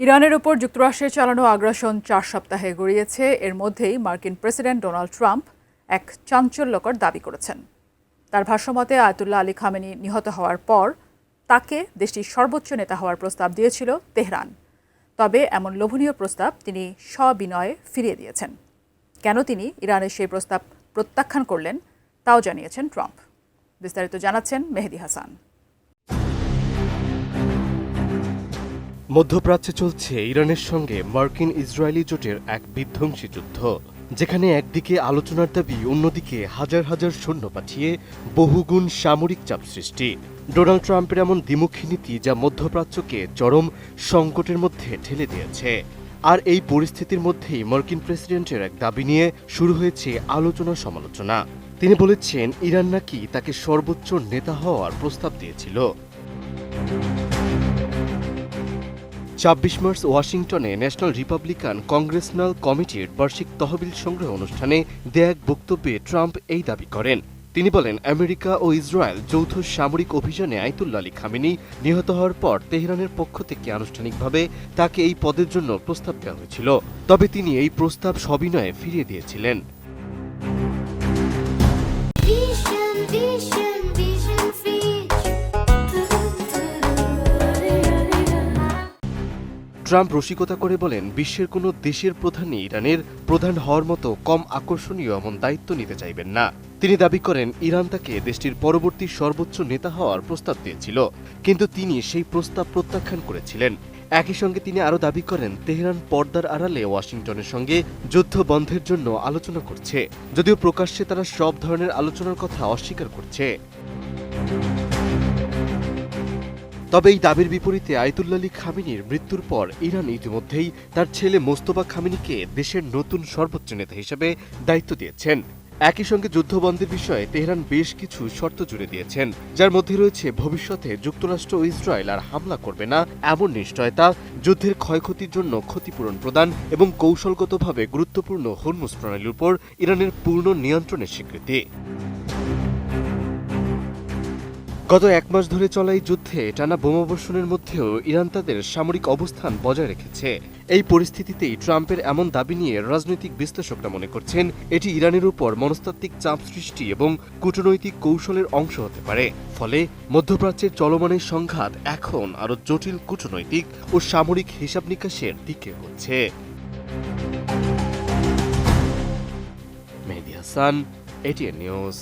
ইরানের উপর যুক্তরাষ্ট্রের চালানো আগ্রাসন 4 সপ্তাহে গড়িয়েছে। এর মধ্যেই মার্কিন প্রেসিডেন্ট ডোনাল্ড ট্রাম্প এক চাঞ্চল্যকর দাবি করেছেন। তার ভাষ্যমতে আয়াতুল্লাহ আলী খামেনি নিহত হওয়ার পর তাকে দেশটির সর্বোচ্চ নেতা হওয়ার প্রস্তাব দিয়েছিল তেহরান। তবে এমন লোভনীয় প্রস্তাব তিনি সবিনয়ে ফিরিয়ে দিয়েছেন। কেন তিনি ইরানের সেই প্রস্তাব প্রত্যাখ্যান করলেন তাও জানিয়েছেন ট্রাম্প। বিস্তারিত জানাচ্ছেন মেহেদি হাসান। মধ্যপ্রাচ্যে চলছে ইরানের সঙ্গে মার্কিন ইসরায়েলি জোটের এক বিধ্বংসী যুদ্ধ, যেখানে একদিকে আলোচনার দাবি, অন্যদিকে হাজার হাজার সৈন্য পাঠিয়ে বহুগুণ সামরিক চাপ সৃষ্টি। ডোনাল্ড ট্রাম্পের এমন দ্বিমুখী নীতি যা মধ্যপ্রাচ্যকে চরম সংকটের মধ্যে ঠেলে দিয়েছে। আর এই পরিস্থিতির মধ্যেই মার্কিন প্রেসিডেন্টের এক দাবি নিয়ে শুরু হয়েছে আলোচনা সমালোচনা। তিনি বলেছেন ইরান নাকি তাকে সর্বোচ্চ নেতা হওয়ার প্রস্তাব দিয়েছিল। ২৬ মার্চ ওয়াশিংটনে ন্যাশনাল রিপাবলিকান কংগ্রেসনাল কমিটির বার্ষিক তহবিল সংগ্রহ অনুষ্ঠানে দেয়া এক বক্তব্যে ট্রাম্প এই দাবি করেন। তিনি বলেন, আমেরিকা ও ইসরায়েল যৌথ সামরিক অভিযানে আয়াতুল্লাহ আলী খামেনি নিহত হওয়ার পর তেহরানের পক্ষ থেকে আনুষ্ঠানিকভাবে তাকে এই পদের জন্য প্রস্তাব দেওয়া হয়েছিল। তবে তিনি এই প্রস্তাব সবিনয়ে ফিরিয়ে দিয়েছিলেন। ট্রাম্প রসিকতা করে বলেন, বিশ্বের কোনো দেশের প্রধানই ইরানের প্রধান হওয়ার মতো কম আকর্ষণীয় এমন দায়িত্ব নিতে চাইবেন না। তিনি দাবি করেন, ইরান তাকে দেশটির পরবর্তী সর্বোচ্চ নেতা হওয়ার প্রস্তাব দিয়েছিল, কিন্তু তিনি সেই প্রস্তাব প্রত্যাখ্যান করেছিলেন। একই সঙ্গে তিনি আরও দাবি করেন, তেহরান পর্দার আড়ালে ওয়াশিংটনের সঙ্গে যুদ্ধ বন্ধের জন্য আলোচনা করছে, যদিও প্রকাশ্যে তারা সব ধরনের আলোচনার কথা অস্বীকার করছে। তবে এই দাবির বিপরীতে আয়াতুল্লাহ আলী খামেনির মৃত্যুর পর ইরান ইতিমধ্যেই তার ছেলে মোস্তফা খামেনিকে দেশের নতুন সর্বোচ্চ নেতা হিসেবে দায়িত্ব দিয়েছেন। একই সঙ্গে যুদ্ধবন্ধের বিষয়ে তেহরান বেশ কিছু শর্ত জুড়ে দিয়েছেন, যার মধ্যে রয়েছে ভবিষ্যতে যুক্তরাষ্ট্র ও ইসরায়েল আর হামলা করবে না এমন নিশ্চয়তা, যুদ্ধের ক্ষয়ক্ষতির জন্য ক্ষতিপূরণ প্রদান এবং কৌশলগতভাবে গুরুত্বপূর্ণ হরমুজ প্রণালীর উপর ইরানের পূর্ণ নিয়ন্ত্রণের স্বীকৃতি। গত 1 মাস ধরে চলা এই যুদ্ধে টানা বোমাবর্ষণের মধ্যেও ইরান তাদের সামরিক অবস্থান বজায় রেখেছে। এই পরিস্থিতিতেই ট্রাম্পের এমন দাবি নিয়ে রাজনৈতিক বিশ্লেষকরা মনে করছেন, এটি ইরানের উপর মনস্তাত্ত্বিক চাপ সৃষ্টি এবং কূটনৈতিক কৌশলের অংশ হতে পারে। ফলে মধ্যপ্রাচ্যের চলমান এই সংঘাত এখন আরও জটিল কূটনৈতিক ও সামরিক হিসাব নিকাশের দিকে হচ্ছে। Mehedi Hasan, ATN news.